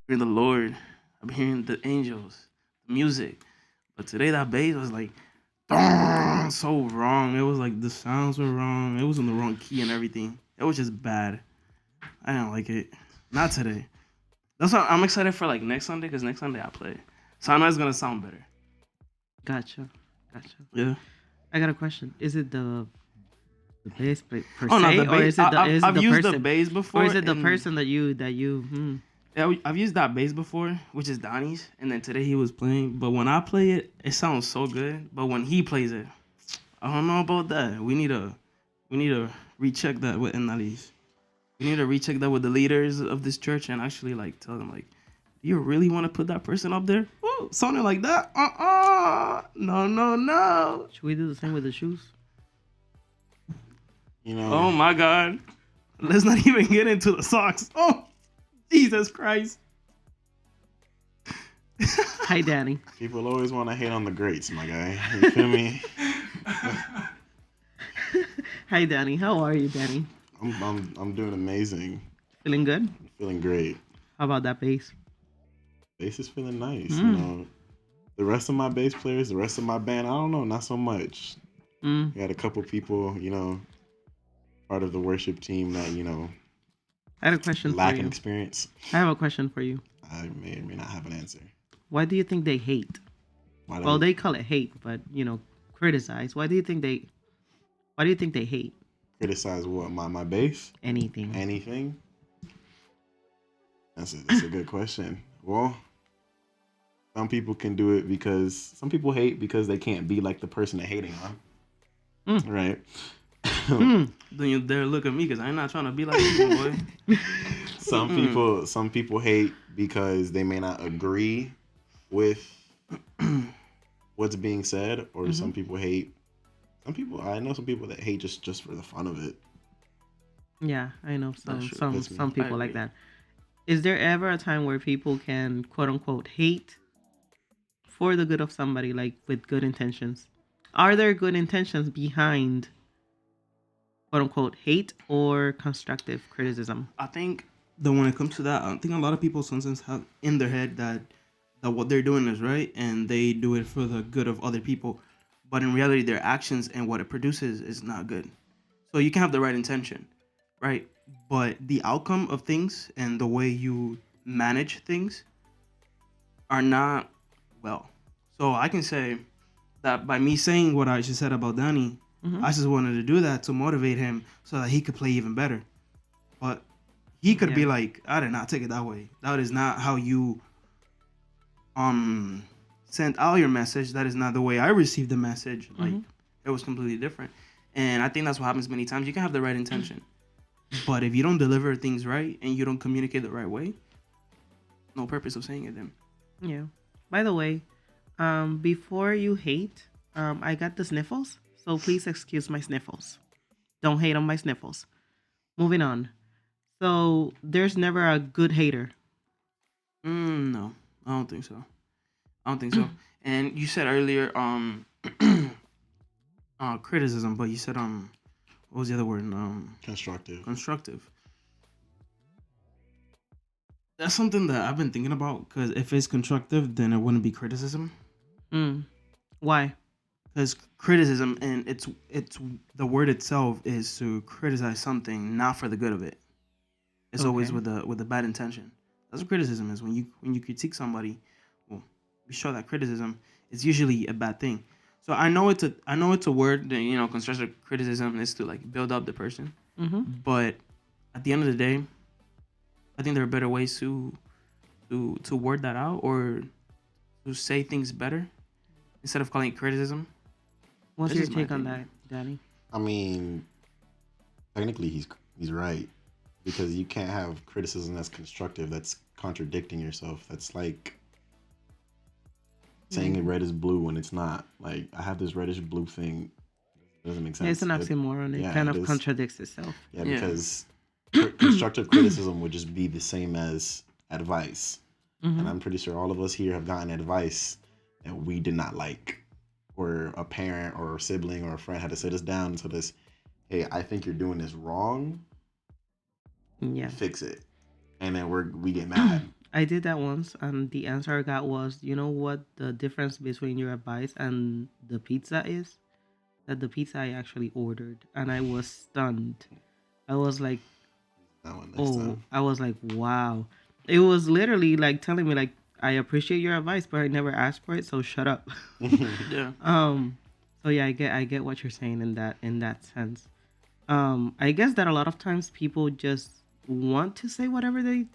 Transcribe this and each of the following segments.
hearing the Lord. I've been hearing the angels, the music. But today that bass was like so wrong. It was like the sounds were wrong. It was in the wrong key and everything. It was just bad. I didn't like it. Not today. That's why I'm excited for like next Sunday because next Sunday I play. So I know it's gonna sound better. Gotcha. Gotcha. Yeah. I got a question. Is it the bass per Oh no, se, the or bass. is it the I've used the person, bass or before. is it the and- person that you? Yeah, I've used that bass before, which is Donnie's, and then today he was playing. But when I play it, it sounds so good. But when he plays it, I don't know about that. We need to recheck that with Enali's. We need to recheck that with the leaders of this church and actually like tell them like, do you really want to put that person up there? Ooh, something like that? No, no, no. Should we do the same with the shoes? You know, Oh my God. Let's not even get into the socks. Oh, Jesus Christ. Hi, Danny. people always want to hate on the greats, my guy. You feel me? Hi, Danny. How are you, Danny? I'm doing amazing. Feeling good? I'm feeling great. How about that bass? Bass is feeling nice. You know, the rest of my bass players, the rest of my band, I don't know, not so much. Mm. We had a couple people, you know, part of the worship team that, you know, I had a question for lack in you. experience. I have a question for you. I may or may not have an answer. Why do you think they hate? Why Well, don't they call it hate, but criticize. Why do you think they? Why do you think they hate criticize what my bass? anything? Anything? That's a good question. Well, some people can do it because some people hate because they can't be like the person they're hating on. Right? Don't you dare look at me because I'm not trying to be like you, boy. Some people hate because they may not agree with what's being said, or some people hate. I know some people that hate just for the fun of it. Yeah, I know That's true. some That's me. some people I like agree. that. Is there ever a time where people can quote unquote hate for the good of somebody, like with good intentions? Are there good intentions behind quote unquote hate or constructive criticism? I think that when it comes to that, I think a lot of people sometimes have in their head that what they're doing is right and they do it for the good of other people. But in reality, their actions and what it produces is not good. So you can have the right intention, right? But the outcome of things and the way you manage things are not well. So I can say that by me saying what I just said about Danny, I just wanted to do that to motivate him so that he could play even better. But he could be Yeah. like, I did not take it that way. That is not how you sent out your message. That is not the way I received the message. Like it was completely different. And I think that's what happens many times. You can have the right intention. But if you don't deliver things right and you don't communicate the right way, no purpose of saying it then. Yeah. By the way, before you hate, I got the sniffles, so please excuse my sniffles. Don't hate on my sniffles. Moving on. So there's never a good hater. No, I don't think so. I don't think so. And you said earlier, criticism, but you said what was the other word? Constructive. Constructive. That's something that I've been thinking about because if it's constructive, then it wouldn't be criticism. Why? Because criticism and it's the word itself is to criticize something not for the good of it. It's always Okay. with a bad intention. That's what criticism is. When you critique somebody, well, we show that criticism. It's usually a bad thing. So I know it's a word that constructive criticism is to like build up the person. But at the end of the day, I think there are better ways to word that out or to say things better instead of calling it criticism. What's This your is my take on that, opinion. Danny? I mean, technically he's right, because you can't have criticism that's constructive that's contradicting yourself. That's like saying that red is blue when it's not. Like, I have this reddish blue thing. It doesn't make sense. It's an oxymoron. It yeah, kind it of is. contradicts itself. Yeah, Yeah. because constructive criticism would just be the same as advice. And I'm pretty sure all of us here have gotten advice that we did not like, or a parent or a sibling or a friend had to sit us down and tell us, hey, I think you're doing this wrong. Yeah. Fix it. And then we get mad. I did that once, and the answer I got was, you know what the difference between your advice and the pizza is? That the pizza I actually ordered, and I was stunned. I was like, That one next oh, time. I was like, wow. It was literally like telling me like, I appreciate your advice, but I never asked for it, so shut up. Yeah. So yeah, I get what you're saying in that sense. I guess that a lot of times people just want to say whatever they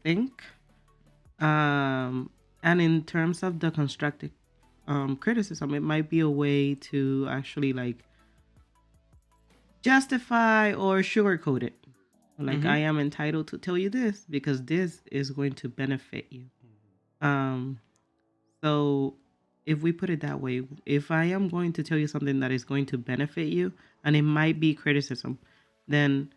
think. And in terms of the constructive criticism, it might be a way to actually like justify or sugarcoat it. Like, Mm-hmm. I am entitled to tell you this because this is going to benefit you. Um, so if we put it that way, if I am going to tell you something that is going to benefit you, and it might be criticism, then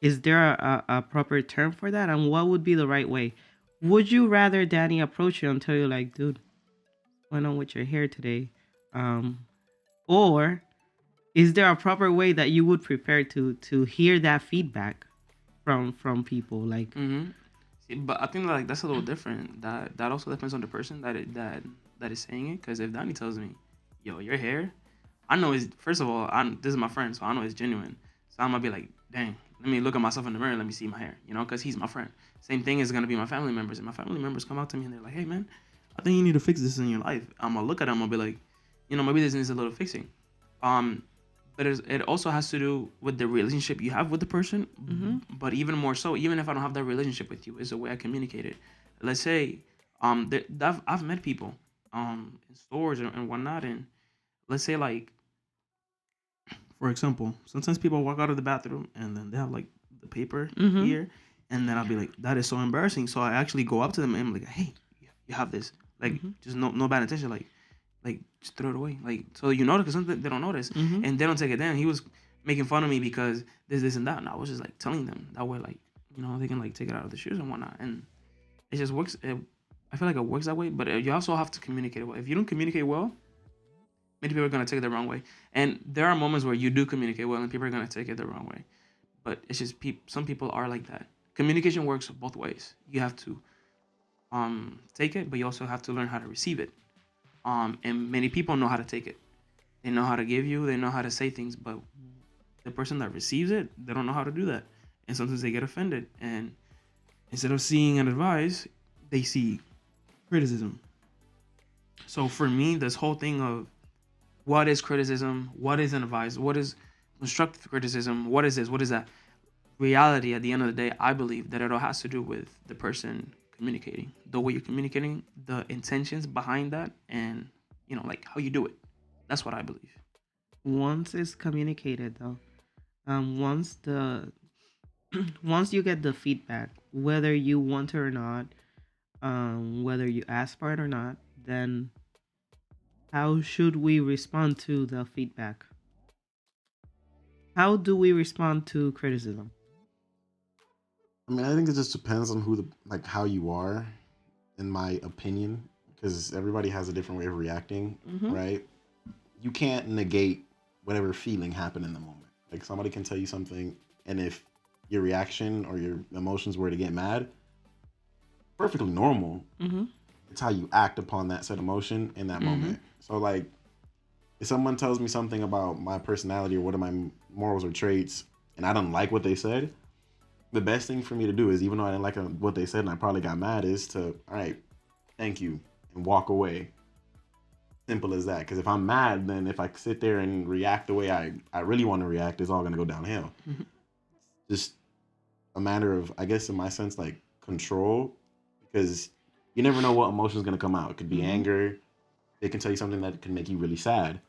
is there a proper term for that? And what would be the right way? Would you rather Danny approach you and tell you like, dude, what's going on with your hair today? Um, or is there a proper way that you would prepare to hear that feedback from people? Like, Mm-hmm. See, but I think like that's a little different. That also depends on the person that is saying it. Because if Danny tells me, "Yo, your hair," I know it's first of all, this is my friend, so I know it's genuine. So I'm gonna be like, "Dang, let me look at myself in the mirror. And let me see my hair," because he's my friend. Same thing is gonna be my family members, and my family members come out to me and they're like, "Hey, man, I think you need to fix this in your life." I'm gonna look at them. I'll be like, maybe this needs a little fixing. Um, but it also has to do with the relationship you have with the person. mm-hmm, But even more so, even if I don't have that relationship with you, is the way I communicate it. Let's say, I've met people, in stores and whatnot, and let's say like, for example, sometimes people walk out of the bathroom and then they have like the paper mm-hmm, here, and then I'll be like, that is so embarrassing. So I actually go up to them and I'm like, hey, you have this, like, mm-hmm, just no bad intention, like just throw it away, like, so notice, because something they don't notice, mm-hmm. and they don't take it down. He was making fun of me because this and that, and I was just like telling them that way, like, they can like take it out of the shoes and whatnot, and it just works. I feel like it works that way, but you also have to communicate it well. If you don't communicate well, many people are gonna take it the wrong way, and there are moments where you do communicate well, and people are gonna take it the wrong way. But it's just some people are like that. Communication works both ways. You have to take it, but you also have to learn how to receive it. And many people know how to take it. They know how to give you. They know how to say things, but the person that receives it, they don't know how to do that, and sometimes they get offended. And instead of seeing an advice, they see criticism. So for me, this whole thing of what is criticism, what is an advice, what is constructive criticism, what is this, what is that? Reality, at the end of the day, I believe that it all has to do with the person communicating, the way you're communicating, the intentions behind that, and like how you do it. That's what I believe. Once it's communicated though, once the once you get the feedback, whether you want it or not, whether you ask for it or not, then how should we respond to the feedback? How do we respond to criticism? I mean, I think it just depends on how you are, in my opinion, because everybody has a different way of reacting, Mm-hmm. right? You can't negate whatever feeling happened in the moment. Like, somebody can tell you something, and if your reaction or your emotions were to get mad, perfectly normal. Mm-hmm. It's how you act upon that said emotion in that moment. So, like, if someone tells me something about my personality or what are my morals or traits, and I don't like what they said, the best thing for me to do is, even though I didn't like what they said and I probably got mad, is to, all right, thank you, and walk away. Simple as that. Because if I'm mad, then if I sit there and react the way I really want to react, it's all going to go downhill. Mm-hmm. Just a matter of, I guess, in my sense, like, control, because you never know what emotion is going to come out. It could be anger. They can tell you something that can make you really sad,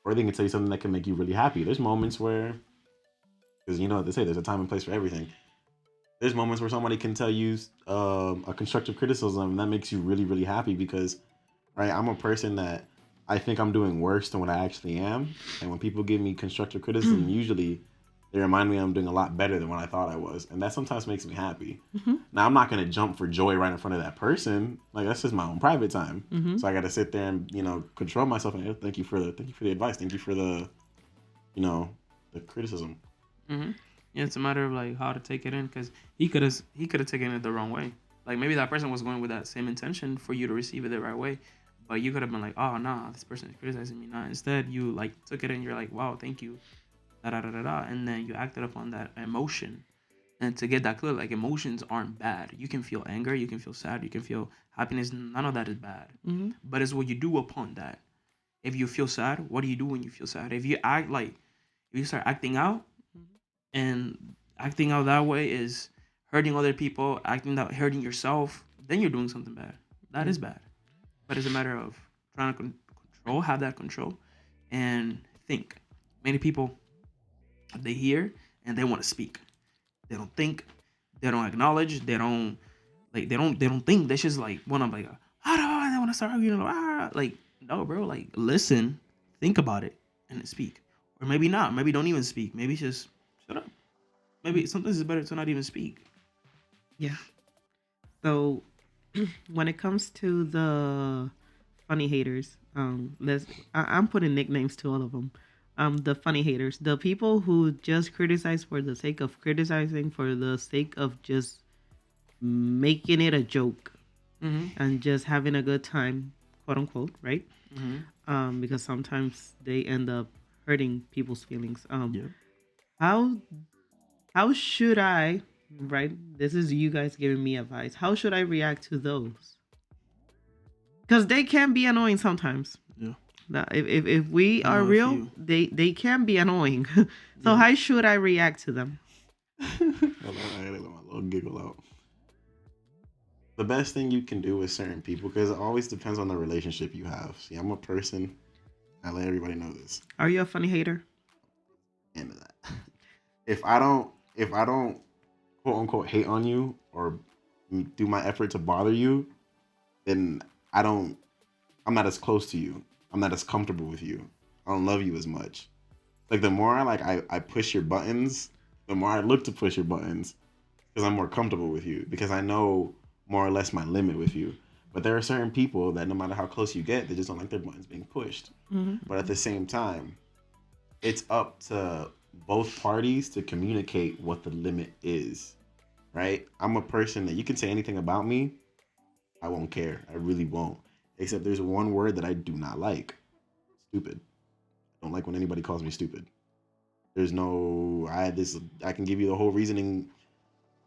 or they can tell you something that can make you really happy. There's moments where, because you know what they say, there's a time and place for everything. There's moments where somebody can tell you a constructive criticism and that makes you really, really happy because, right, I'm a person that I think I'm doing worse than what I actually am. And when people give me constructive criticism, usually they remind me I'm doing a lot better than what I thought I was. And that sometimes makes me happy. Mm-hmm. Now, I'm not going to jump for joy right in front of that person. Like, that's just my own private time. Mm-hmm. So I got to sit there and, control myself. And thank you for the advice. Thank you for the criticism. Mm-hmm. Yeah, it's a matter of like how to take it in, because he could have taken it the wrong way. Like maybe that person was going with that same intention for you to receive it the right way, but you could have been like, oh nah, this person is criticizing me. Nah, instead you like took it and you're like, wow, thank you, da da da da da, and then you acted upon that emotion. And to get that clear, like emotions aren't bad. You can feel anger, you can feel sad, you can feel happiness. None of that is bad, Mm-hmm. but it's what you do upon that. If you feel sad, what do you do when you feel sad? If you act like if you start acting out, and acting out that way is hurting other people, acting out hurting yourself, then you're doing something bad. That is bad. But it's a matter of trying to control, have that control, and think. Many people, they hear and they want to speak. They don't think. They don't acknowledge. They don't like. They don't think. They just like want to like. Ah, they want to start arguing. Like no, bro. Like listen, think about it, and then speak. Or maybe not. Maybe don't even speak. Maybe just shut up. Maybe sometimes it's better to not even speak. Yeah. So when it comes to the funny haters, I'm putting nicknames to all of them. The funny haters, the people who just criticize for the sake of criticizing, for the sake of just making it a joke Mm-hmm. and just having a good time, quote unquote, right? Mm-hmm. Because sometimes they end up hurting people's feelings. Yeah. How how should I, right? This is you guys giving me advice. How should I react to those? Because they can be annoying sometimes. Yeah. Now, if we I are know a real, few. they can be annoying. So Yeah. how should I react to them? Hold on, I gotta let my little giggle out. The best thing you can do with certain people, because it always depends on the relationship you have. See, I'm a person. I let everybody know this. Are you a funny hater? End of that. If I don't quote unquote hate on you or do my effort to bother you, then I don't. I'm not as close to you. I'm not as comfortable with you. I don't love you as much. Like the more I push your buttons, the more I look to push your buttons because I'm more comfortable with you because I know more or less my limit with you. But there are certain people that no matter how close you get, they just don't like their buttons being pushed. Mm-hmm. But at the same time, it's up to both parties to communicate what the limit is, right? I'm a person that you can say anything about me, I won't care. I really won't. Except there's one word that I do not like. Stupid. I don't like when anybody calls me stupid. There's no I can give you the whole reasoning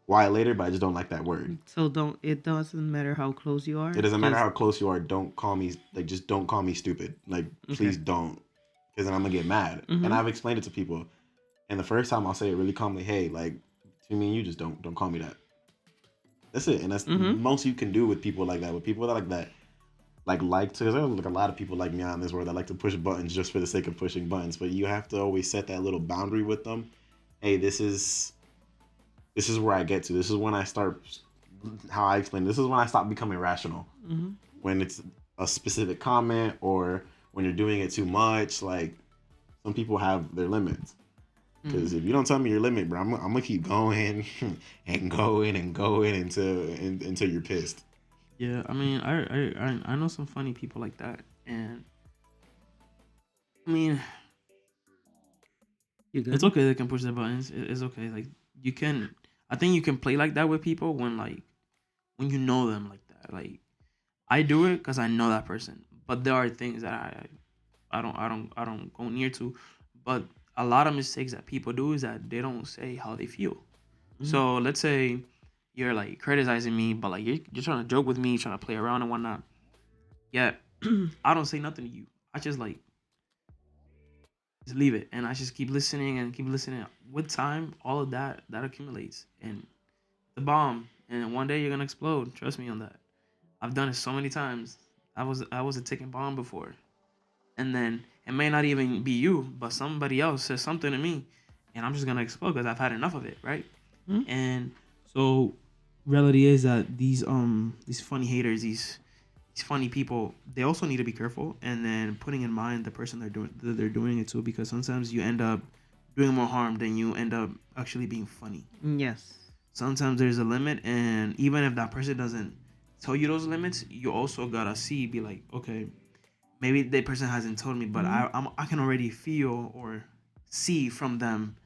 why later, but I just don't like that word. So don't it doesn't matter how close you are. It doesn't matter Just- how close you are, don't call me like just don't call me stupid. Like please don't. Because then I'm gonna get mad. Mhm. And I've explained it to people. And the first time I'll say it really calmly, hey, like to me and you just don't call me that. That's it. And that's the most you can do with people like that. With people that like that like to, because there's like a lot of people like me on this world that like to push buttons just for the sake of pushing buttons, but you have to always set that little boundary with them. Hey, this is where I get to. This is when I start, how I explain, this is when I stop becoming rational. Mm-hmm. When it's a specific comment or when you're doing it too much. Like some people have their limits. Because if you don't tell me your limit, bro, I'm gonna keep going and going and going until you're pissed. Yeah, I mean, I know some funny people like that, and I mean, You good? it's okay. They can push the buttons. It's okay. Like you can, I think you can play like that with people when you know them like that. Like I do it because I know that person, but there are things that I don't go near to. But a lot of mistakes that people do is that they don't say how they feel. So let's say you're like criticizing me, but like you're trying to joke with me, trying to play around and whatnot. Yeah, I don't say nothing to you. I just like just leave it, and I just keep listening and keep listening. With time, all of that accumulates, and the bomb, and one day you're gonna explode. Trust me on that. I've done it so many times. I was a ticking bomb before, and then it may not even be you, but somebody else says something to me, and I'm just gonna explode because I've had enough of it, right? And so, reality is that these funny haters, these funny people, they also need to be careful, and then putting in mind the person they're doing it to, because sometimes you end up doing more harm than you end up actually being funny. Yes. Sometimes there's a limit, and even if that person doesn't tell you those limits, you also gotta be like, okay, maybe that person hasn't told me, but I can already feel or see from them.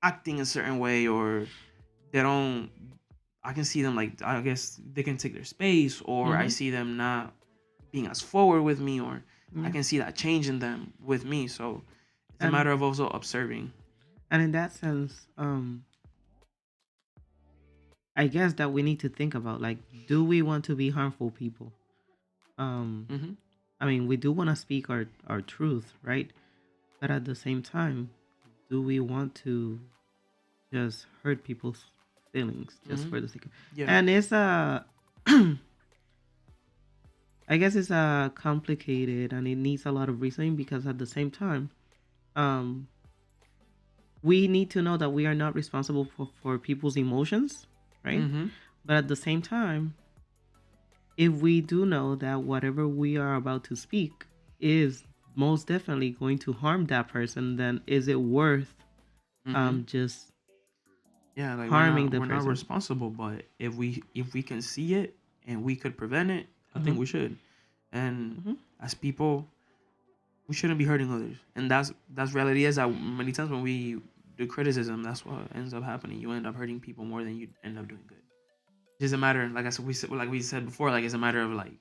acting a certain way, or they don't. I can see them like, I guess they can take their space, or I see them not being as forward with me, or I Yeah. can see that change in them with me. So it's a And matter of also observing. and in that sense, I guess that we need to think about, like, do we want to be harmful people? Um, Mm-hmm. I mean, we do want to speak our truth, right? But at the same time, do we want to just hurt people's feelings just Mm-hmm. for the sake of? Yeah. And it's I guess it's complicated, and it needs a lot of reasoning, because at the same time, um, we need to know that we are not responsible for people's emotions, right? Mm-hmm. But at the same time, if we do know that whatever we are about to speak is most definitely going to harm that person, then is it worth Mm-hmm. just Yeah, like harming the we're not person? responsible, but if we can see it and we could prevent it, I think we should. And Mhm. as people, we shouldn't be hurting others. And that's reality is that many times when we do criticism, that's what ends up happening. You end up hurting people more than you end up doing good. It's just a matter, like I said, like we said before, like it's a matter of like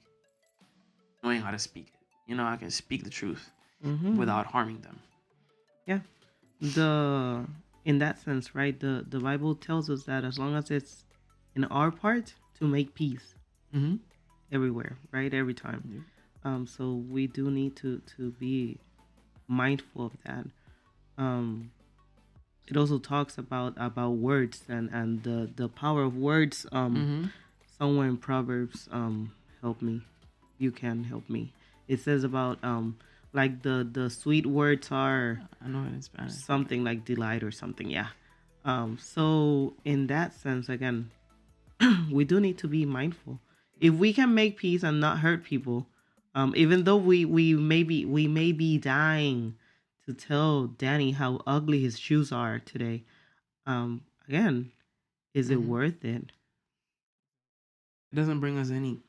knowing how to speak it. I can speak the truth without harming them. Yeah. The In that sense, right? The Bible tells us that as long as it's in our part to make peace Mm-hmm. everywhere, right? Every time. Yeah. So we do need to be mindful of that. It also talks about words and the power of words. Mm-hmm. Somewhere in Proverbs, help me, you can help me. It says about like the sweet words are I know it in Spanish. something like delight or something. Yeah. So in that sense, again, we do need to be mindful. If we can make peace and not hurt people, even though we may be dying to tell Danny how ugly his shoes are today. Again, is it Mhm. worth it? It doesn't bring us any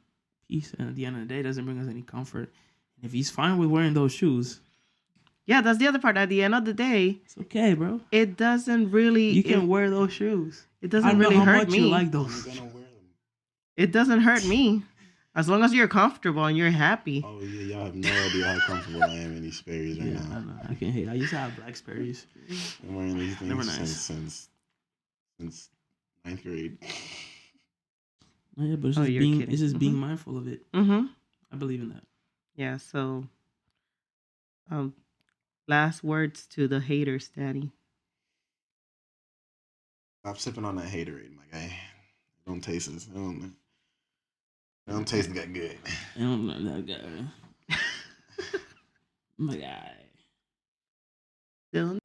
peace, and at the end of the day, it doesn't bring us any comfort. And if he's fine with wearing those shoes, Yeah, that's the other part. At the end of the day, it's okay, bro. it doesn't really. You can wear those shoes. It I doesn't know really how hurt much you me. like I'm those. gonna wear them. It doesn't hurt me, as long as you're comfortable and you're happy. Oh yeah, y'all have no idea how comfortable I am in these Sperry's right Yeah, I now. know. I can hate. I used to have black Sperry's. I'm wearing these They were things nice. since ninth grade. Yeah, but it's Oh, just you're being kidding. it's just being mindful of it. Mm-hmm. I believe in that. Yeah. So, last words to the haters, Daddy. Stop sipping on that haterade, my guy. It don't taste as it don't taste that good. I don't know that guy. My guy. Dylan.